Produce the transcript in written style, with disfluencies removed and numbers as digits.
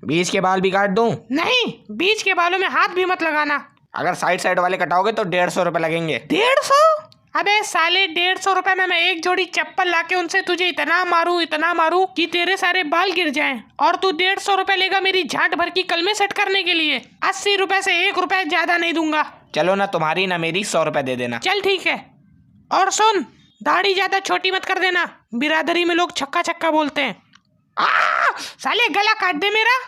बीच के बाल भी काट दूं? नहीं, बीच के बालों में हाथ भी मत लगाना। अगर साइड साइड वाले कटाओगे तो 150 रुपए लगेंगे। 150? अबे साले 150 रुपए में मैं एक जोड़ी चप्पल लाके उनसे तुझे इतना मारूं कि तेरे सारे बाल गिर जाएं। और तू 150 रुपए लेगा मेरी झाट भर की कलमे सेट करने के लिए। 80 रुपए से 1 रुपए ज्यादा नहीं दूंगा। चलो ना तुम्हारी ना मेरी, 100 रुपए दे देना। चल ठीक है। और सुन, दाढ़ी ज्यादा छोटी मत कर देना, बिरादरी में लोग छक्का छक्का बोलते हैं। साले गला काट दे मेरा।